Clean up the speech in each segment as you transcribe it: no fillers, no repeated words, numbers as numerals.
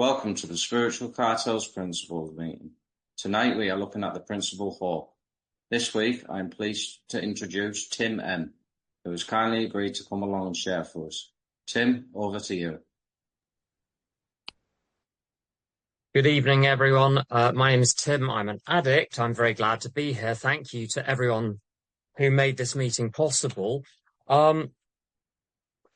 Welcome to the Spiritual Cartels Principles meeting. Tonight we are looking at the Principle 4. This week I am pleased to introduce Tim M, who has kindly agreed to come along and share for us. Tim, over to you. Good evening, everyone. My name is Tim. I'm an addict. I'm very glad to be here. Thank you to everyone who made this meeting possible.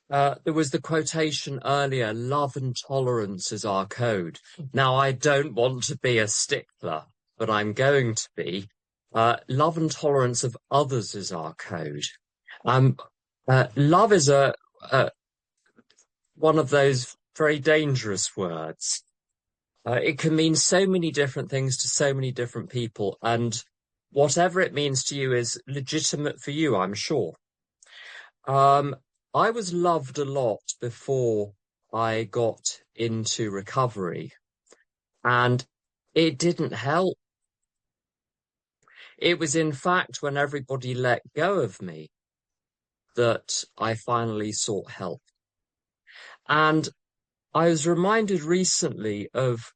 There was the quotation earlier, love and tolerance is our code. Now, I don't want to be a stickler, but I'm going to be. Love and tolerance of others is our code. Love is one of those very dangerous words. It can mean so many different things to so many different people, and whatever it means to you is legitimate for you, I'm sure. I was loved a lot before I got into recovery, and it didn't help. It was, in fact, when everybody let go of me that I finally sought help. And I was reminded recently of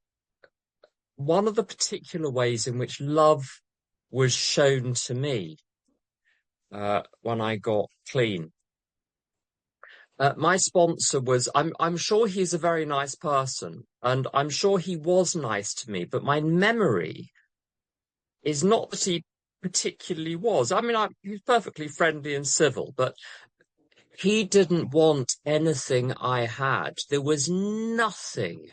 one of the particular ways in which love was shown to me when I got clean. My sponsor was, I'm sure he's a very nice person, and I'm sure he was nice to me, but my memory is not that he particularly was. I mean, he was perfectly friendly and civil, but he didn't want anything I had. There was nothing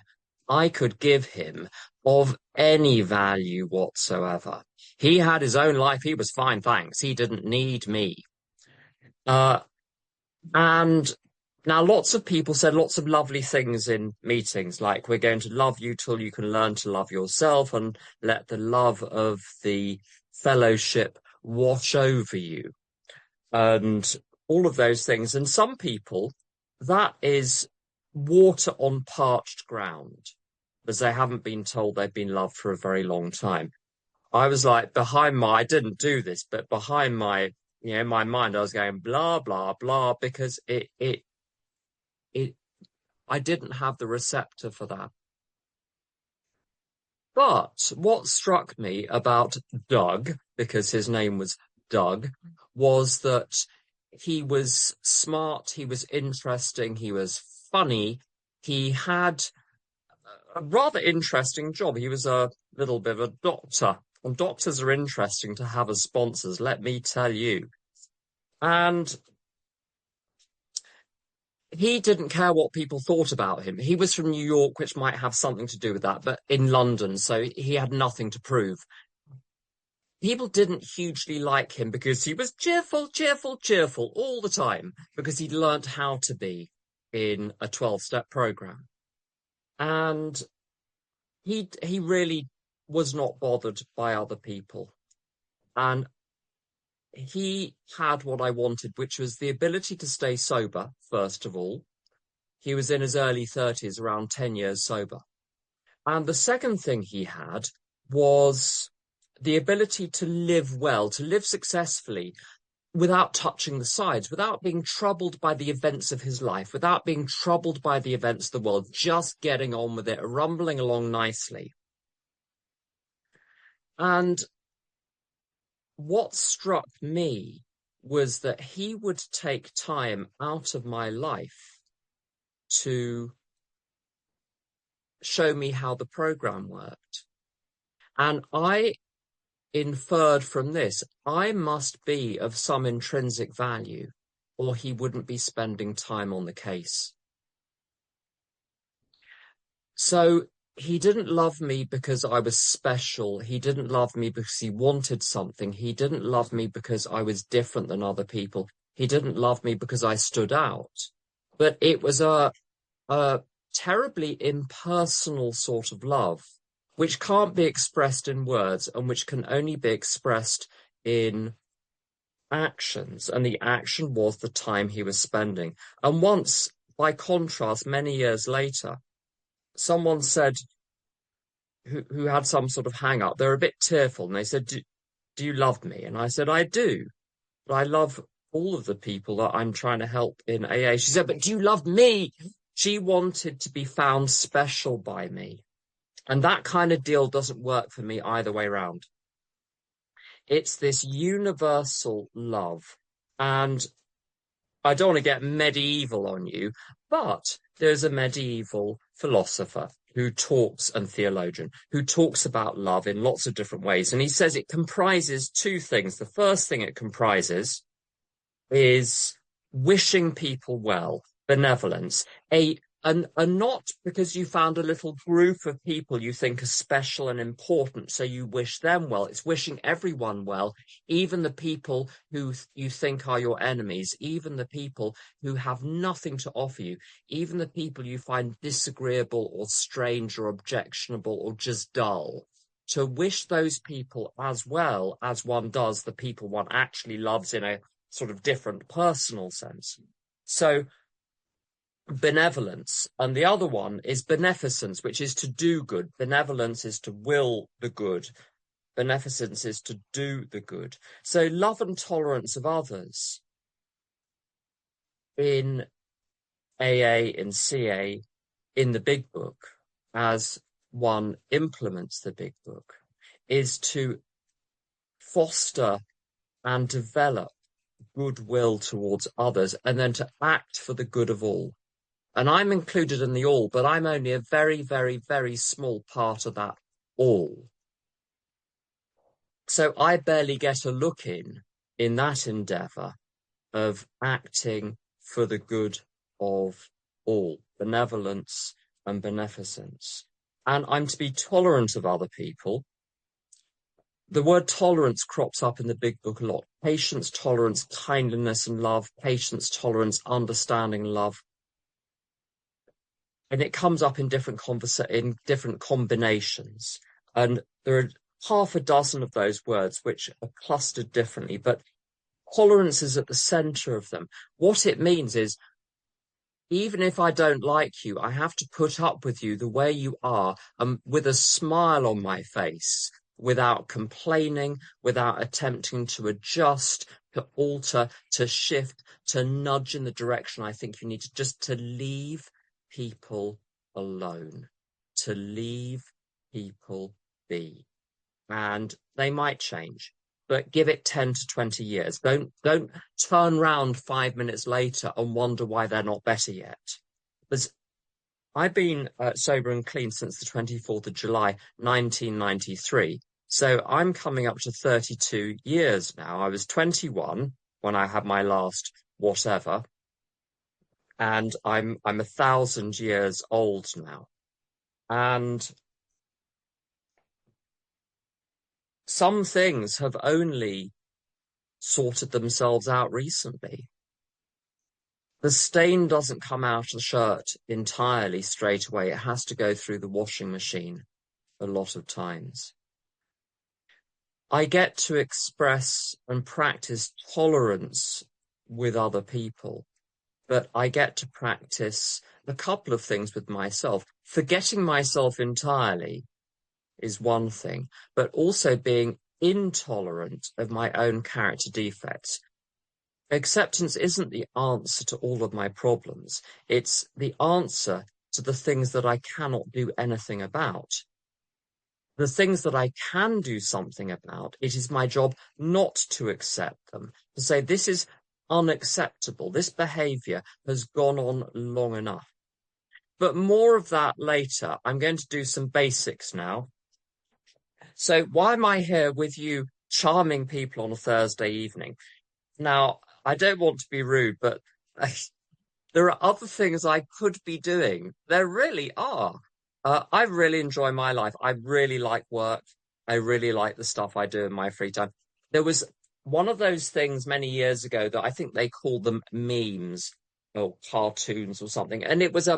I could give him of any value whatsoever. He had his own life. He was fine, thanks. He didn't need me. And now lots of people said lots of lovely things in meetings, like we're going to love you till you can learn to love yourself and let the love of the fellowship wash over you. And all of those things. And some people, that is water on parched ground, as they haven't been told they've been loved for a very long time. I was like, I didn't do this, but behind my, my mind, I was going blah, blah, blah, because I didn't have the receptor for that. But what struck me about Doug, because his name was Doug, was that he was smart, he was interesting, he was funny, he had a rather interesting job. He was a little bit of a doctor, and doctors are interesting to have as sponsors, let me tell you. And he didn't care what people thought about him. He was from New York, which might have something to do with that, but in London, so he had nothing to prove. People didn't hugely like him because he was cheerful all the time, because he'd learnt how to be in a 12-step program. And he really was not bothered by other people. And he had what I wanted, which was the ability to stay sober, first of all. He was in his early 30s, around 10 years sober. And the second thing he had was the ability to live well, to live successfully, without touching the sides, without being troubled by the events of his life, without being troubled by the events of the world, just getting on with it, rumbling along nicely. And what struck me was that he would take time out of my life to show me how the program worked. And I inferred from this, I must be of some intrinsic value, or he wouldn't be spending time on the case. So he didn't love me because I was special. He didn't love me because he wanted something. He didn't love me because I was different than other people. He didn't love me because I stood out. But it was a terribly impersonal sort of love, which can't be expressed in words and which can only be expressed in actions. And the action was the time he was spending. And once, by contrast, many years later, someone said, who had some sort of hang-up, they were a bit tearful, and they said, do you love me? And I said, I do. But I love all of the people that I'm trying to help in AA. She said, but do you love me? She wanted to be found special by me. And that kind of deal doesn't work for me either way around. It's this universal love. And I don't want to get medieval on you, but there's a medieval philosopher who talks, and theologian, who talks about love in lots of different ways. And he says it comprises two things. The first thing it comprises is wishing people well, benevolence, and not because you found a little group of people you think are special and important, so you wish them well. It's wishing everyone well, even the people who you think are your enemies, even the people who have nothing to offer you, even the people you find disagreeable or strange or objectionable or just dull. To wish those people as well as one does the people one actually loves in a sort of different personal sense. So benevolence, and the other one is beneficence, which is to do good. Benevolence is to will the good. Beneficence is to do the good. So love and tolerance of others in AA, in CA, in the Big Book, as one implements the Big Book, is to foster and develop goodwill towards others, and then to act for the good of all. And I'm included in the all, but I'm only a very, very, very small part of that all. So I barely get a look in that endeavour of acting for the good of all, benevolence and beneficence. And I'm to be tolerant of other people. The word tolerance crops up in the Big Book a lot. Patience, tolerance, kindliness and love. Patience, tolerance, understanding, love. And it comes up in different combinations. And there are half a dozen of those words which are clustered differently, but tolerance is at the center of them. What it means is, even if I don't like you, I have to put up with you the way you are, with a smile on my face, without complaining, without attempting to adjust, to alter, to shift, to nudge in the direction I think you need to, just to leave people alone, to leave people be. And they might change, but give it 10 to 20 years. Don't turn round 5 minutes later and wonder why they're not better yet. Because I've been sober and clean since the 24th of July, 1993. So I'm coming up to 32 years now. I was 21 when I had my last whatever. And I'm 1,000 years old now. And some things have only sorted themselves out recently. The stain doesn't come out of the shirt entirely straight away. It has to go through the washing machine a lot of times. I get to express and practice tolerance with other people. But I get to practice a couple of things with myself. Forgetting myself entirely is one thing, but also being intolerant of my own character defects. Acceptance isn't the answer to all of my problems. It's the answer to the things that I cannot do anything about. The things that I can do something about, it is my job not to accept them, to say this is unacceptable. This behaviour has gone on long enough. But more of that later. I'm going to do some basics now. So why am I here with you charming people on a Thursday evening? Now, I don't want to be rude, but there are other things I could be doing. There really are. I really enjoy my life. I really like work. I really like the stuff I do in my free time. There was one of those things many years ago that I think they called them memes or cartoons or something. And it was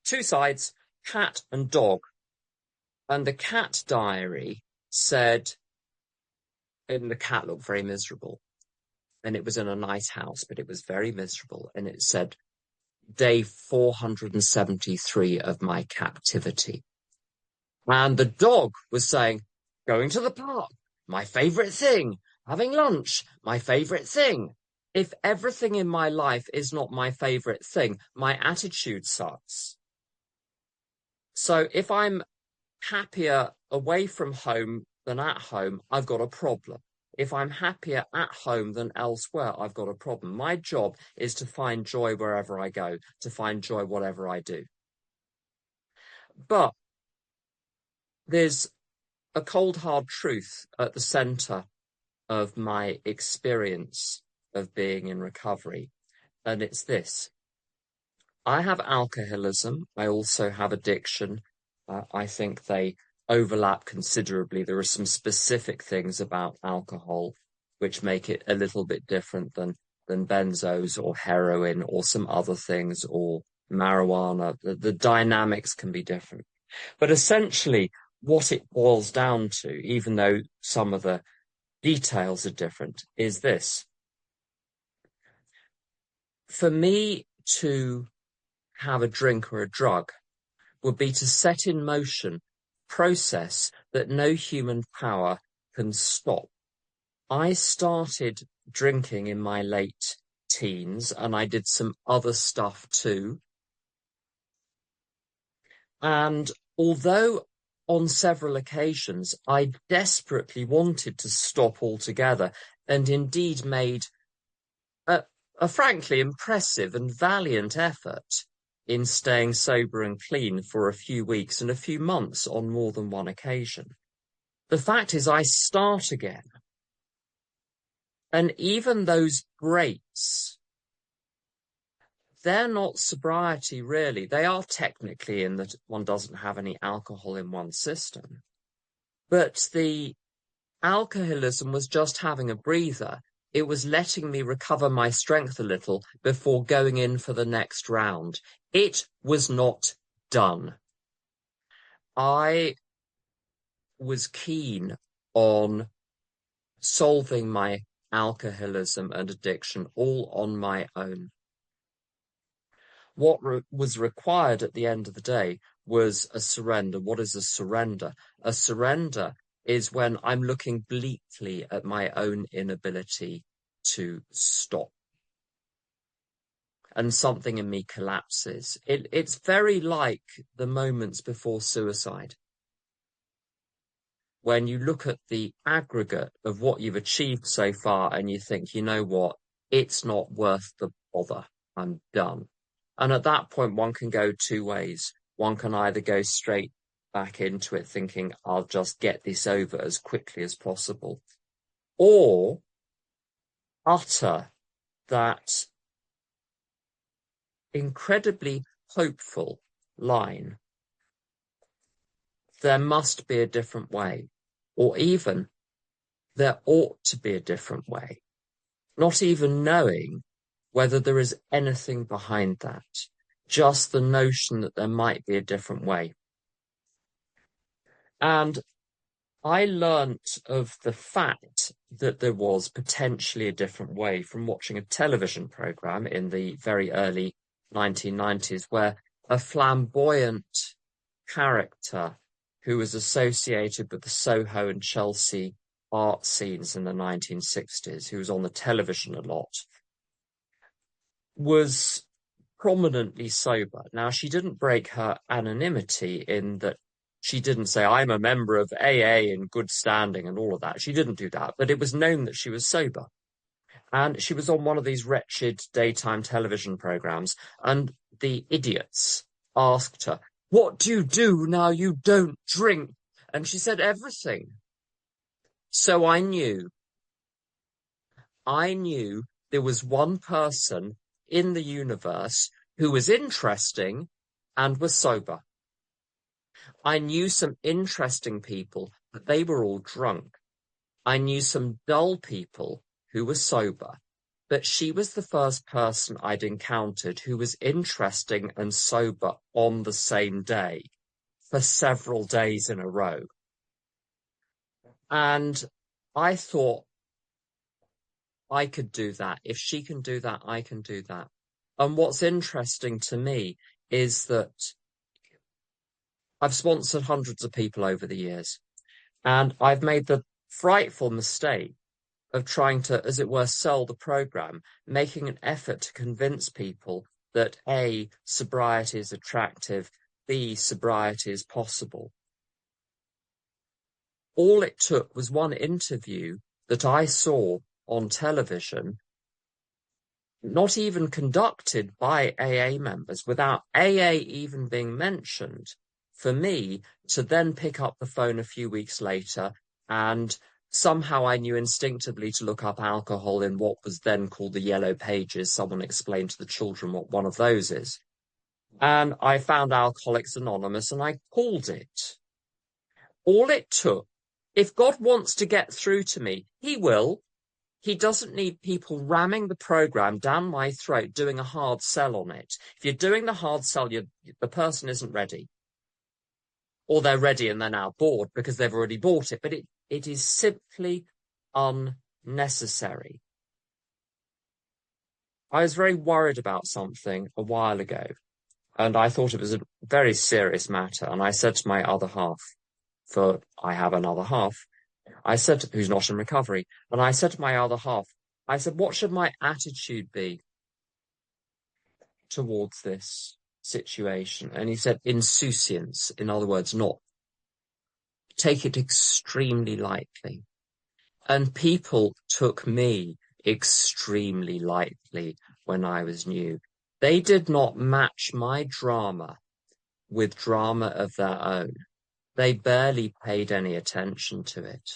two sides, cat and dog. And the cat diary said, and the cat looked very miserable. And it was in a nice house, but it was very miserable. And it said, day 473 of my captivity. And the dog was saying, going to the park, my favourite thing. Having lunch, my favourite thing. if everything in my life is not my favorite thing, my attitude sucks. So if I'm happier away from home than at home, I've got a problem. If I'm happier at home than elsewhere, I've got a problem. My job is to find joy wherever I go, to find joy whatever I do. But there's a cold, hard truth at the center of my experience of being in recovery, and it's this. I have alcoholism. I also have addiction. I think they overlap considerably. There are some specific things about alcohol which make it a little bit different than benzos or heroin or some other things or marijuana. The dynamics can be different. But essentially, what it boils down to, even though some of the details are different, is this. For me to have a drink or a drug would be to set in motion a process that no human power can stop. I started drinking in my late teens, and I did some other stuff too. And although on several occasions I desperately wanted to stop altogether, and indeed made a frankly impressive and valiant effort in staying sober and clean for a few weeks and a few months on more than one occasion. The fact is, I start again. And even those breaks, they're not sobriety, really. They are technically in that one doesn't have any alcohol in one's system. But the alcoholism was just having a breather. It was letting me recover my strength a little before going in for the next round. It was not done. I was keen on solving my alcoholism and addiction all on my own. What was required at the end of the day was a surrender. What is a surrender? A surrender is when I'm looking bleakly at my own inability to stop. And something in me collapses. It's very like the moments before suicide. When you look at the aggregate of what you've achieved so far and you think, you know what, it's not worth the bother. I'm done. And at that point, one can go two ways. One can either go straight back into it thinking, I'll just get this over as quickly as possible, or utter that incredibly hopeful line, there must be a different way, or even there ought to be a different way, not even knowing whether there is anything behind that, just the notion that there might be a different way. And I learnt of the fact that there was potentially a different way from watching a television program in the very early 1990s, where a flamboyant character who was associated with the Soho and Chelsea art scenes in the 1960s, who was on the television a lot, was prominently sober. Now, she didn't break her anonymity in that she didn't say, I'm a member of AA in good standing and all of that. She didn't do that, but it was known that she was sober. And she was on one of these wretched daytime television programs, and the idiots asked her, what do you do now you don't drink? And she said, everything. So I knew there was one person in the universe who was interesting and was sober. I knew some interesting people, but they were all drunk. I knew some dull people who were sober, but she was the first person I'd encountered who was interesting and sober on the same day for several days in a row. And I thought, I could do that. If she can do that, I can do that. And what's interesting to me is that I've sponsored hundreds of people over the years, and I've made the frightful mistake of trying to, as it were, sell the program, making an effort to convince people that A, sobriety is attractive, B, sobriety is possible. All it took was one interview that I saw on television, not even conducted by AA members, without AA even being mentioned, for me to then pick up the phone a few weeks later, and somehow I knew instinctively to look up alcohol in what was then called the Yellow Pages. Someone explained to the children what one of those is. And I found Alcoholics Anonymous and I called it. All it took, if God wants to get through to me, he will. He doesn't need people ramming the program down my throat, doing a hard sell on it. If you're doing the hard sell, the person isn't ready. Or they're ready and they're now bored because they've already bought it. But it is simply unnecessary. I was very worried about something a while ago, and I thought it was a very serious matter. And I said to my other half, for I have another half, I said, who's not in recovery, and I said to my other half, I said, what should my attitude be towards this situation? And he said, insouciance. In other words, not take it extremely lightly. And people took me extremely lightly when I was new. They did not match my drama with drama of their own. They barely paid any attention to it.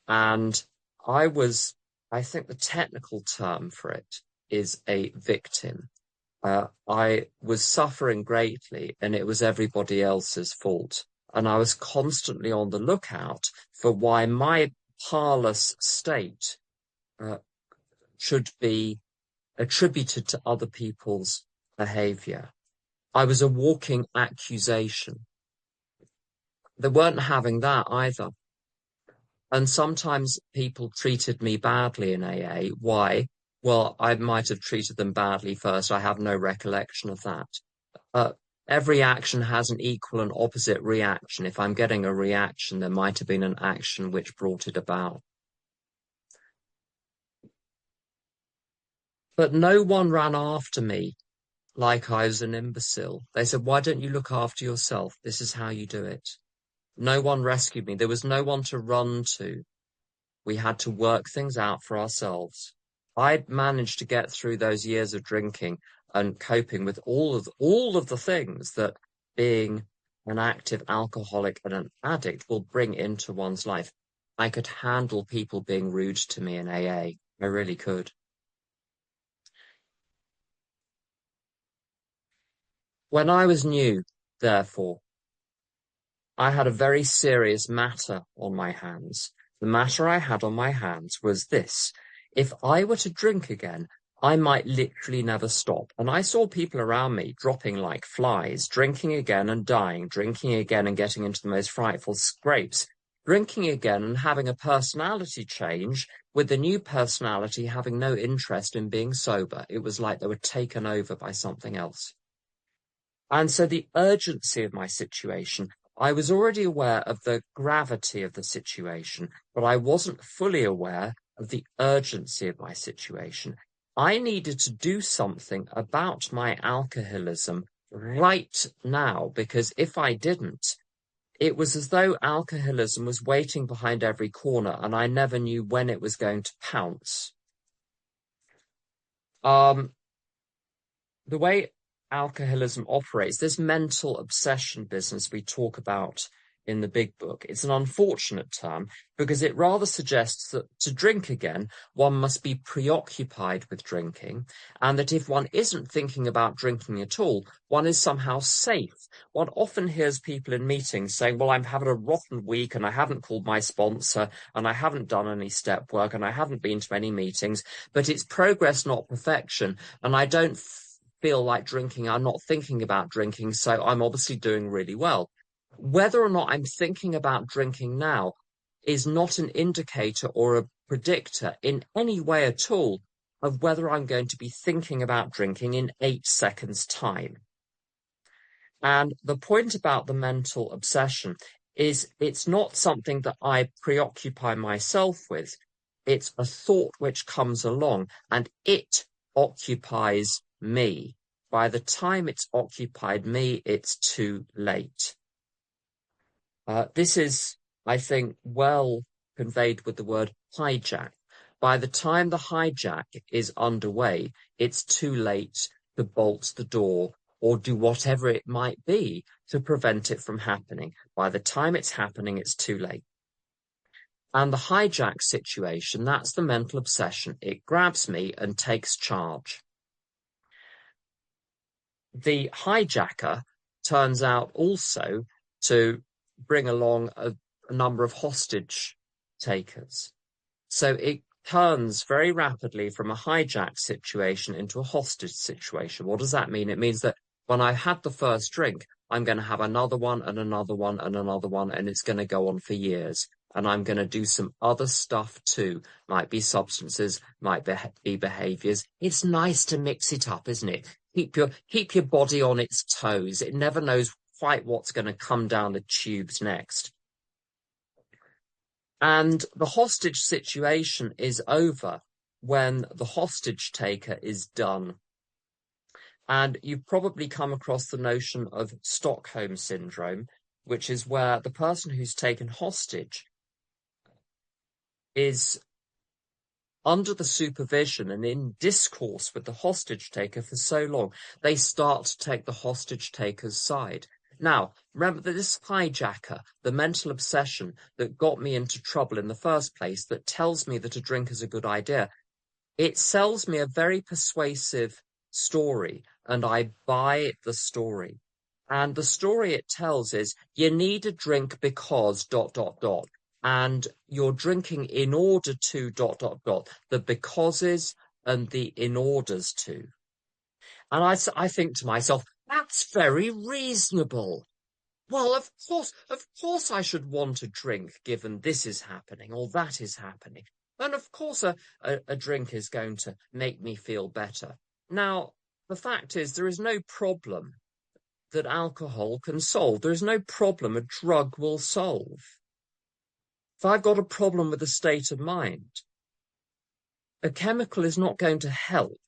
And I think the technical term for it is a victim. I was suffering greatly and it was everybody else's fault. And I was constantly on the lookout for why my parlous state should be attributed to other people's behavior. I was a walking accusation. They weren't having that either. And sometimes people treated me badly in AA. Why? Well, I might have treated them badly first. I have no recollection of that. Every action has an equal and opposite reaction. If I'm getting a reaction, there might have been an action which brought it about. But no one ran after me like I was an imbecile. They said, why don't you look after yourself? This is how you do it. No one rescued me. There was no one to run to. We had to work things out for ourselves. I'd managed to get through those years of drinking and coping with all of the things that being an active alcoholic and an addict will bring into one's life. I could handle people being rude to me in AA. I really could. When I was new, therefore, I had a very serious matter on my hands. The matter I had on my hands was this. If I were to drink again, I might literally never stop. And I saw people around me dropping like flies, drinking again and dying, drinking again and getting into the most frightful scrapes, drinking again and having a personality change, with the new personality having no interest in being sober. It was like they were taken over by something else. And so the urgency of my situation, I was already aware of the gravity of the situation, but I wasn't fully aware of the urgency of my situation. I needed to do something about my alcoholism right now, because if I didn't, it was as though alcoholism was waiting behind every corner and I never knew when it was going to pounce. The way alcoholism operates, this mental obsession business we talk about in the big book, it's an unfortunate term because it rather suggests that to drink again, one must be preoccupied with drinking, and that if one isn't thinking about drinking at all, one is somehow safe. One often hears people in meetings saying, well, I'm having a rotten week and I haven't called my sponsor and I haven't done any step work and I haven't been to any meetings, but it's progress, not perfection, and I don't feel like drinking, I'm not thinking about drinking, so I'm obviously doing really well. Whether or not I'm thinking about drinking now is not an indicator or a predictor in any way at all of whether I'm going to be thinking about drinking in 8 seconds' time. And the point about the mental obsession is it's not something that I preoccupy myself with. It's a thought which comes along and it occupies me. By the time it's occupied me, it's too late. This is, I think, well conveyed with the word hijack. By the time the hijack is underway, it's too late to bolt the door or do whatever it might be to prevent it from happening. By the time it's happening, it's too late. And the hijack situation, that's the mental obsession. It grabs me and takes charge. The hijacker turns out also to bring along a number of hostage takers. So it turns very rapidly from a hijack situation into a hostage situation. What does that mean? It means that when I had the first drink, I'm going to have another one and another one and another one, and it's going to go on for years. And I'm going to do some other stuff too. Might be substances, might be behaviors. It's nice to mix it up, isn't it? Keep your body on its toes. It never knows quite what's going to come down the tubes next. And the hostage situation is over when the hostage taker is done. And you've probably come across the notion of Stockholm syndrome, which is where the person who's taken hostage is under the supervision and in discourse with the hostage taker for so long, they start to take the hostage taker's side. Now, remember that this hijacker, the mental obsession that got me into trouble in the first place, that tells me that a drink is a good idea, it sells me a very persuasive story, and I buy the story. And the story it tells is, you need a drink because ... And you're drinking in order to ... The becauses and the in orders to. And I think to myself, that's very reasonable. Well, of course I should want a drink given this is happening or that is happening. And of course a drink is going to make me feel better. Now, the fact is there is no problem that alcohol can solve. There is no problem a drug will solve. If I've got a problem with a state of mind, a chemical is not going to help.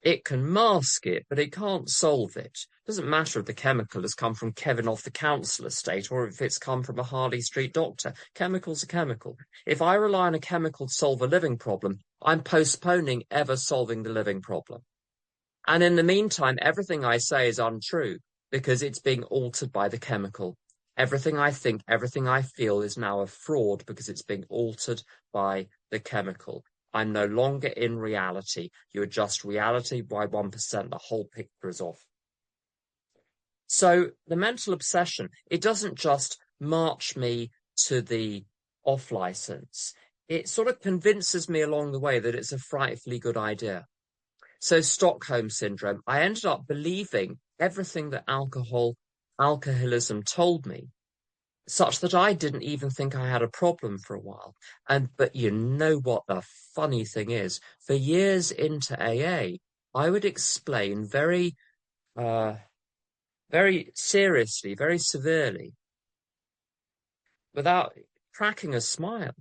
It can mask it, but it can't solve it. It doesn't matter if the chemical has come from Kevin off the council estate or if it's come from a Harley Street doctor. Chemical's a chemical. If I rely on a chemical to solve a living problem, I'm postponing ever solving the living problem. And in the meantime, everything I say is untrue because it's being altered by the chemical. Everything I think, everything I feel is now a fraud because it's being altered by the chemical. I'm no longer in reality. You adjust reality by 1%, the whole picture is off. So the mental obsession, it doesn't just march me to the off license. It sort of convinces me along the way that it's a frightfully good idea. So Stockholm syndrome, I ended up believing everything that alcoholism told me, such that I didn't even think I had a problem for a while. But you know what the funny thing is? For years into AA, I would explain very seriously, very severely, without cracking a smile,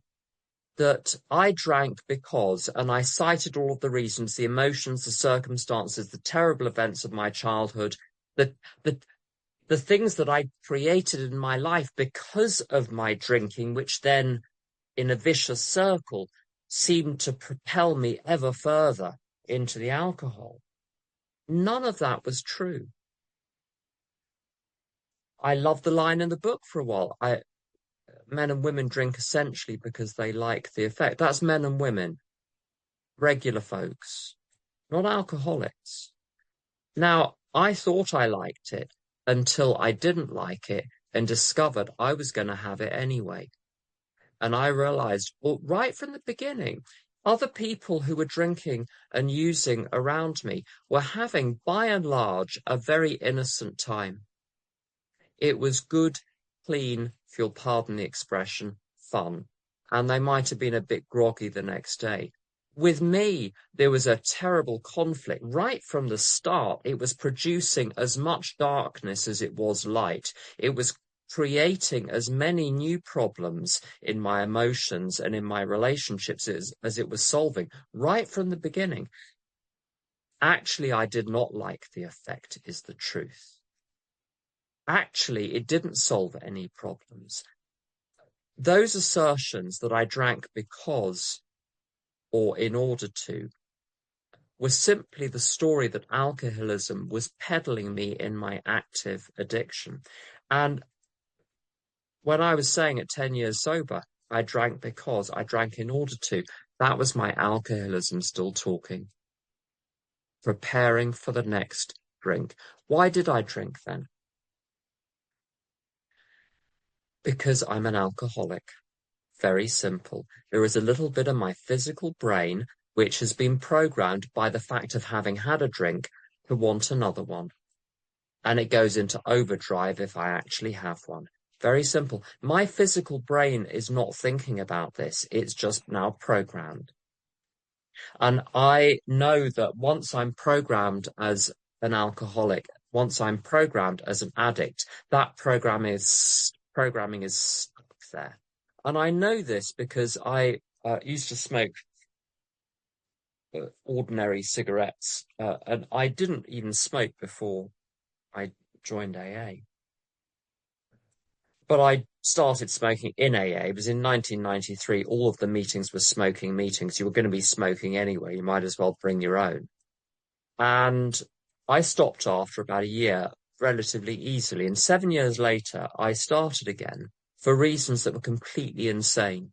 that I drank because, and I cited all of the reasons, the emotions, the circumstances, the terrible events of my childhood, the things that I created in my life because of my drinking, which then, in a vicious circle, seemed to propel me ever further into the alcohol. None of that was true. I loved the line in the book for a while. Men and women drink essentially because they like the effect. That's men and women, regular folks, not alcoholics. Now, I thought I liked it until I didn't like it and discovered I was going to have it anyway. And I realized, well, right from the beginning, other people who were drinking and using around me were having, by and large, a very innocent time. It was good, clean, if you'll pardon the expression, fun. And they might have been a bit groggy the next day. With me, there was a terrible conflict. Right from the start, it was producing as much darkness as it was light. It was creating as many new problems in my emotions and in my relationships as it was solving right from the beginning. Actually, I did not like the effect, is the truth. Actually, it didn't solve any problems. Those assertions that I drank because or in order to was simply the story that alcoholism was peddling me in my active addiction. And when I was saying at 10 years sober, I drank because I drank in order to, that was my alcoholism still talking, preparing for the next drink. Why did I drink then? Because I'm an alcoholic. Very simple. There is a little bit of my physical brain which has been programmed by the fact of having had a drink to want another one. And it goes into overdrive if I actually have one. Very simple. My physical brain is not thinking about this. It's just now programmed. And I know that once I'm programmed as an alcoholic, once I'm programmed as an addict, that programming is stuck there. And I know this because I used to smoke ordinary cigarettes, and I didn't even smoke before I joined AA. But I started smoking in AA. It was in 1993. All of the meetings were smoking meetings. You were going to be smoking anyway. You might as well bring your own. And I stopped after about a year relatively easily. And 7 years later, I started again for reasons that were completely insane.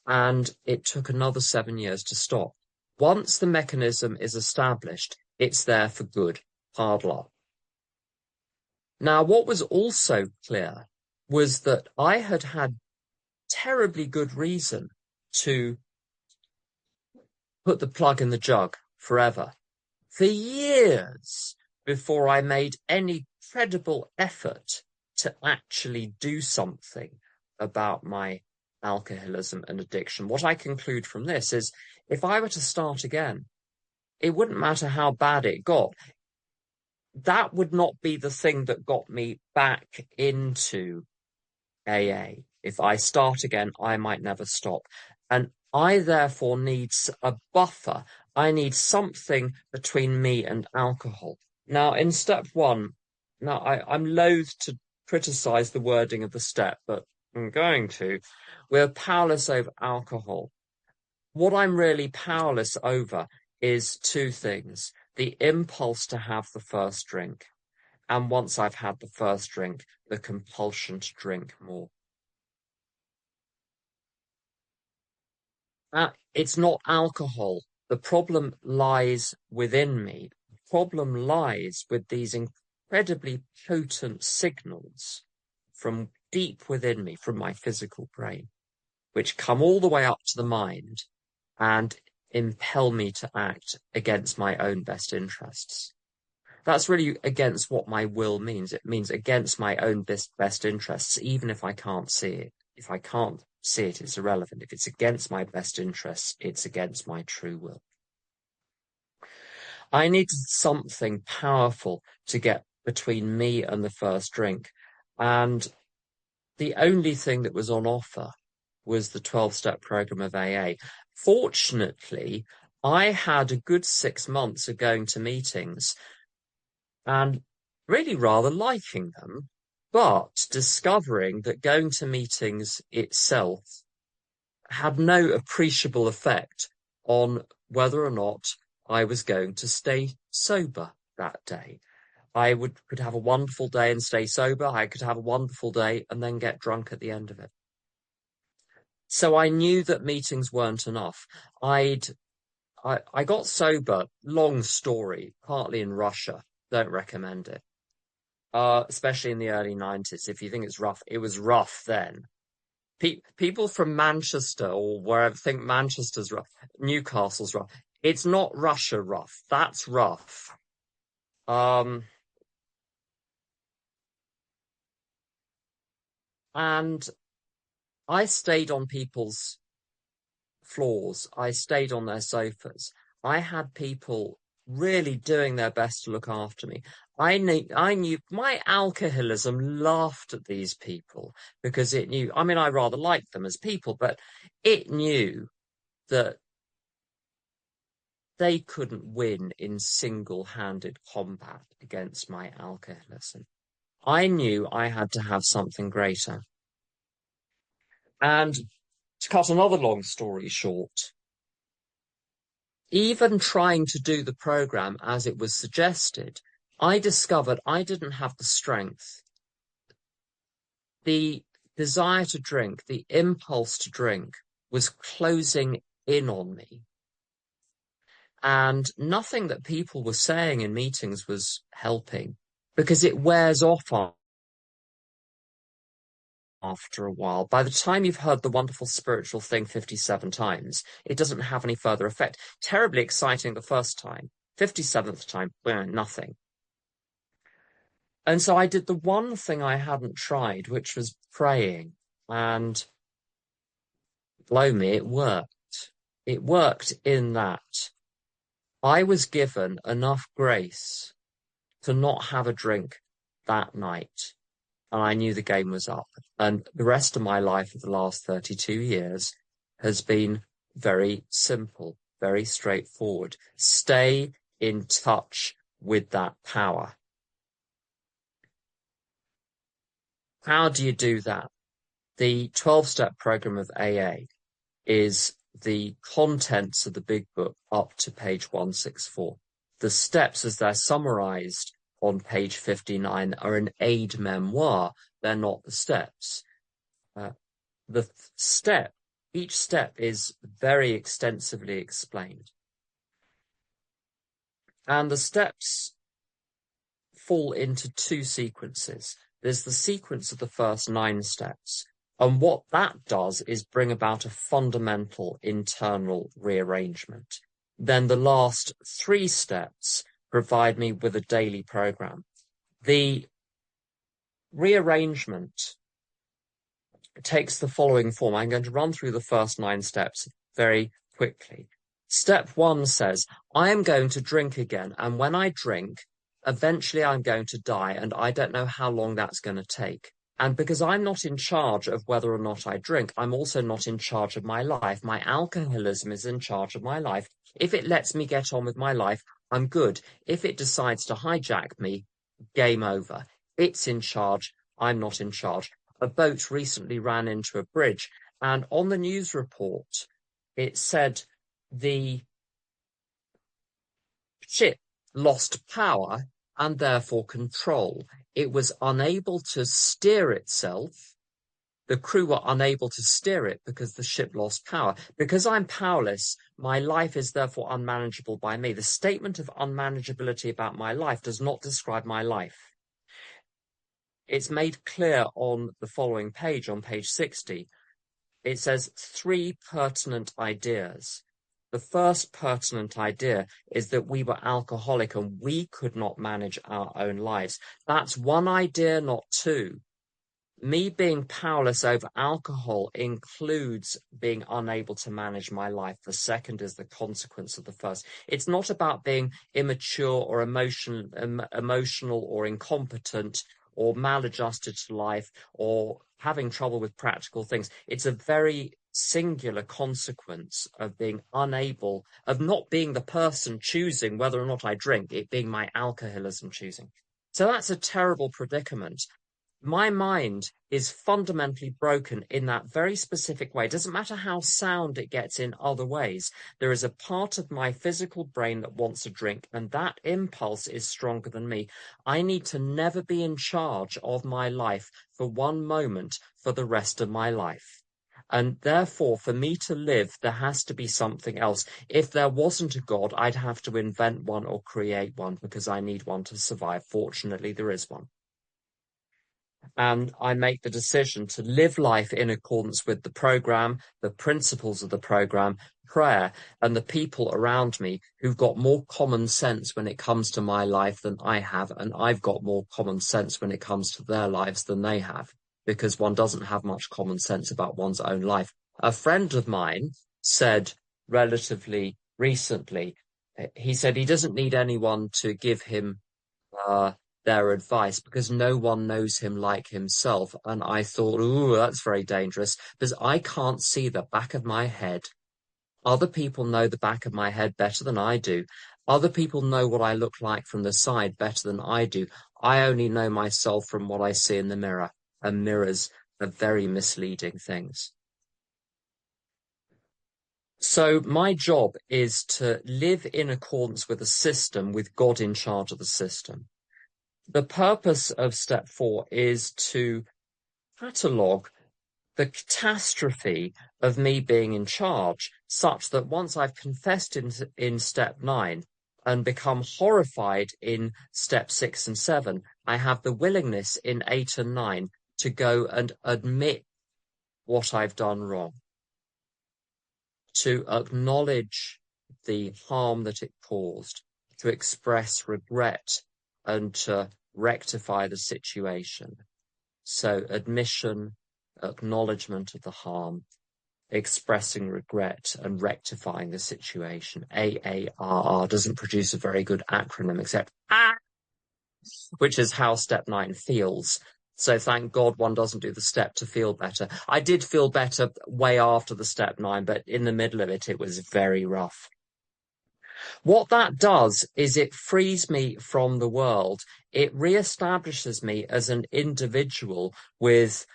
And it took another 7 years to stop. Once the mechanism is established, it's there for good. Hard luck. Now, what was also clear was that I had had terribly good reason to put the plug in the jug forever, for years before I made any credible effort to actually do something about my alcoholism and addiction. What I conclude from this is if I were to start again, it wouldn't matter how bad it got. That would not be the thing that got me back into AA. If I start again, I might never stop. And I therefore need a buffer. I need something between me and alcohol. Now, in step one, I'm loath to criticize the wording of the step, but I'm going to. We're powerless over alcohol. What I'm really powerless over is two things. The impulse to have the first drink. And once I've had the first drink, the compulsion to drink more. It's not alcohol. The problem lies within me. The problem lies with these incredibly potent signals from deep within me, from my physical brain, which come all the way up to the mind and impel me to act against my own best interests. That's really against what my will means. It means against my own best interests, even if I can't see it. If I can't see it, it's irrelevant. If it's against my best interests, it's against my true will. I needed something powerful to get between me and the first drink. And the only thing that was on offer was the 12-step program of AA. Fortunately, I had a good 6 months of going to meetings and really rather liking them, but discovering that going to meetings itself had no appreciable effect on whether or not I was going to stay sober that day. I could have a wonderful day and stay sober. I could have a wonderful day and then get drunk at the end of it. So I knew that meetings weren't enough. I got sober, long story, partly in Russia. Don't recommend it. Especially in the early 90s. If you think it's rough, it was rough then. People from Manchester or wherever think Manchester's rough, Newcastle's rough. It's not Russia rough. That's rough. And I stayed on people's floors. I stayed on their sofas. I had people really doing their best to look after me. I knew my alcoholism laughed at these people because it knew, I mean, I rather liked them as people, but it knew that they couldn't win in single-handed combat against my alcoholism. I knew I had to have something greater. And to cut another long story short, even trying to do the program as it was suggested, I discovered I didn't have the strength. The desire to drink, the impulse to drink was closing in on me. And nothing that people were saying in meetings was helping because it wears off after a while. By the time you've heard the wonderful spiritual thing 57 times, it doesn't have any further effect. Terribly exciting the first time. 57th time, nothing. And so I did the one thing I hadn't tried, which was praying. And blow me, it worked. It worked in that I was given enough grace to not have a drink that night. And I knew the game was up. And the rest of my life of the last 32 years has been very simple, very straightforward. Stay in touch with that power. How do you do that? The 12-step program of AA is the contents of the big book up to page 164. The steps, as they're summarized on page 59, are an aid memoir. They're not the steps. Each step is very extensively explained. And the steps fall into two sequences. There's the sequence of the first 9 steps. And what that does is bring about a fundamental internal rearrangement. Then the last 3 steps provide me with a daily program. The rearrangement takes the following form. I'm going to run through the first 9 steps very quickly. Step 1 says, I am going to drink again. And when I drink, eventually I'm going to die. And I don't know how long that's going to take. And because I'm not in charge of whether or not I drink, I'm also not in charge of my life. My alcoholism is in charge of my life. If it lets me get on with my life, I'm good. If it decides to hijack me, game over. It's in charge. I'm not in charge. A boat recently ran into a bridge, and on the news report, it said the ship lost power and therefore control. It was unable to steer itself. The crew were unable to steer it because the ship lost power. Because I'm powerless, my life is therefore unmanageable by me. The statement of unmanageability about my life does not describe my life. It's made clear on the following page, on page 60. It says 3 pertinent ideas. The first pertinent idea is that we were alcoholic and we could not manage our own lives. That's one idea, not 2. Me being powerless over alcohol includes being unable to manage my life. The second is the consequence of the first. It's not about being immature or emotional or incompetent or maladjusted to life or having trouble with practical things. It's a very singular consequence of being unable, of not being the person choosing whether or not I drink, it being my alcoholism choosing. So that's a terrible predicament. My mind is fundamentally broken in that very specific way. It doesn't matter how sound it gets in other ways. There is a part of my physical brain that wants to drink, and that impulse is stronger than me. I need to never be in charge of my life for one moment for the rest of my life. And therefore, for me to live, there has to be something else. If there wasn't a God, I'd have to invent one or create one because I need one to survive. Fortunately, there is one. And I make the decision to live life in accordance with the program, the principles of the program, prayer, and the people around me who've got more common sense when it comes to my life than I have, and I've got more common sense when it comes to their lives than they have, because one doesn't have much common sense about one's own life. A friend of mine said relatively recently, he said he doesn't need anyone to give him their advice because no one knows him like himself. And I thought, ooh, that's very dangerous because I can't see the back of my head. Other people know the back of my head better than I do. Other people know what I look like from the side better than I do. I only know myself from what I see in the mirror, and mirrors are very misleading things. So my job is to live in accordance with a system with God in charge of the system. The purpose of step 4 is to catalogue the catastrophe of me being in charge, such that once I've confessed in step 9 and become horrified in step 6 and 7, I have the willingness in 8 and 9 to go and admit what I've done wrong, to acknowledge the harm that it caused, to express regret and to rectify the situation. So admission, acknowledgement of the harm, expressing regret and rectifying the situation. AARR doesn't produce a very good acronym except ah, which is how step 9 feels. So thank God one doesn't do the step to feel better. I did feel better way after the step 9, but in the middle of it, it was very rough. What that does is it frees me from the world. It reestablishes me as an individual with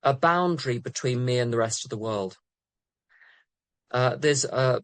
a boundary between me and the rest of the world. There's a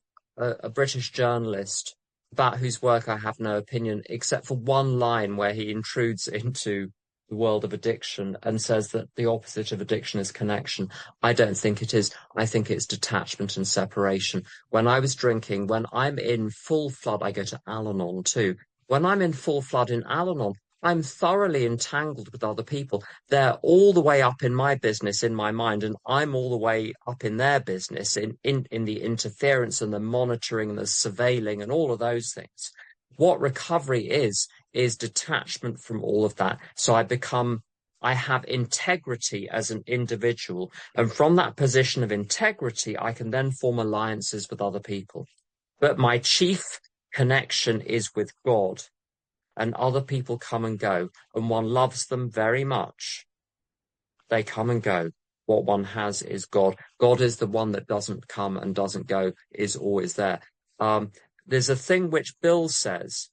British journalist about whose work I have no opinion, except for one line where he intrudes into the world of addiction and says that the opposite of addiction is connection. I don't think it is. I think it's detachment and separation. When I was drinking, when I'm in full flood, I go to Al-Anon too. When I'm in full flood in Al-Anon, I'm thoroughly entangled with other people. They're all the way up in my business in my mind, and I'm all the way up in their business in the interference and the monitoring and the surveilling and all of those things. What recovery is detachment from all of that. So I have integrity as an individual. And from that position of integrity, I can then form alliances with other people. But my chief connection is with God. And other people come and go, and one loves them very much. They come and go. What one has is God. God is the one that doesn't come and doesn't go, is always there. There's a thing which Bill says,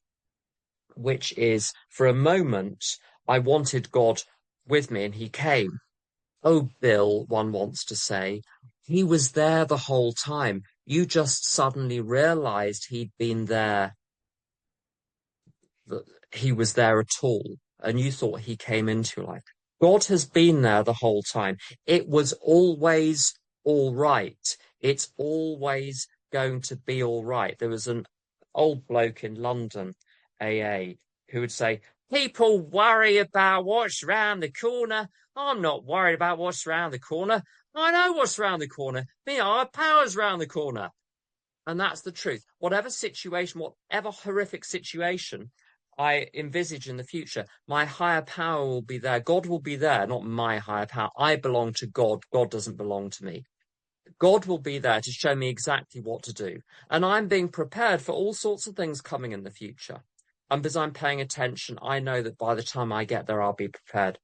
which is, for a moment, I wanted God with me, and he came. Oh, Bill, one wants to say, he was there the whole time. You just suddenly realized he'd been there, that he was there at all, and you thought he came into your life. God has been there the whole time. It was always all right. It's always going to be all right. There was an old bloke in London, AA, who would say, people worry about what's round the corner. I'm not worried about what's round the corner. I know what's round the corner. My higher power's round the corner. And that's the truth. Whatever situation, whatever horrific situation I envisage in the future, my higher power will be there. God will be there, not my higher power. I belong to God. God doesn't belong to me. God will be there to show me exactly what to do. And I'm being prepared for all sorts of things coming in the future. And because I'm paying attention, I know that by the time I get there, I'll be prepared.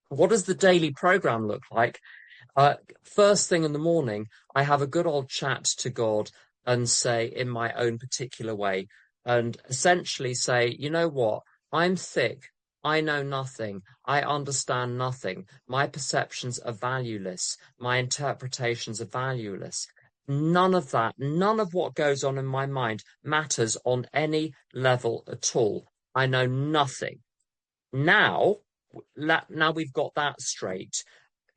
What does the daily program look like? First thing in the morning, I have a good old chat to God and say in my own particular way, and essentially say, you know what, I'm thick. I know nothing. I understand nothing. My perceptions are valueless. My interpretations are valueless. None of that, none of what goes on in my mind matters on any level at all. I know nothing. Now we've got that straight.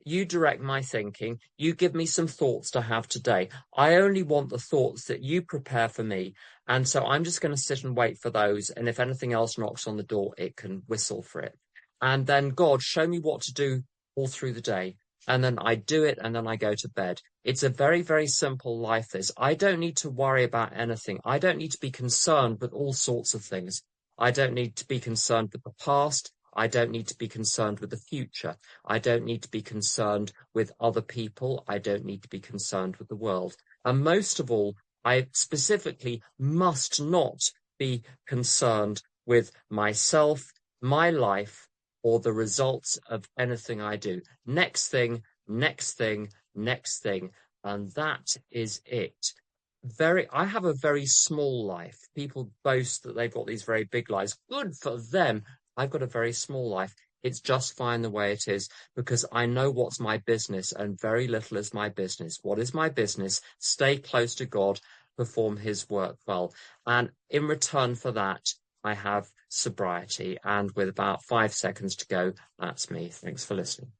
You direct my thinking. You give me some thoughts to have today. I only want the thoughts that you prepare for me. And so I'm just going to sit and wait for those. And if anything else knocks on the door, it can whistle for it. And then God, show me what to do all through the day. And then I do it, and then I go to bed. It's a very, very simple life, this. I don't need to worry about anything. I don't need to be concerned with all sorts of things. I don't need to be concerned with the past. I don't need to be concerned with the future. I don't need to be concerned with other people. I don't need to be concerned with the world. And most of all, I specifically must not be concerned with myself, my life or the results of anything I do. Next thing, next thing, next thing. And that is it. I have a very small life. People boast that they've got these very big lives. Good for them. I've got a very small life. It's just fine the way it is because I know what's my business and very little is my business. What is my business? Stay close to God, perform his work well. And in return for that, I have sobriety. And with about 5 seconds to go, that's me. Thanks for listening.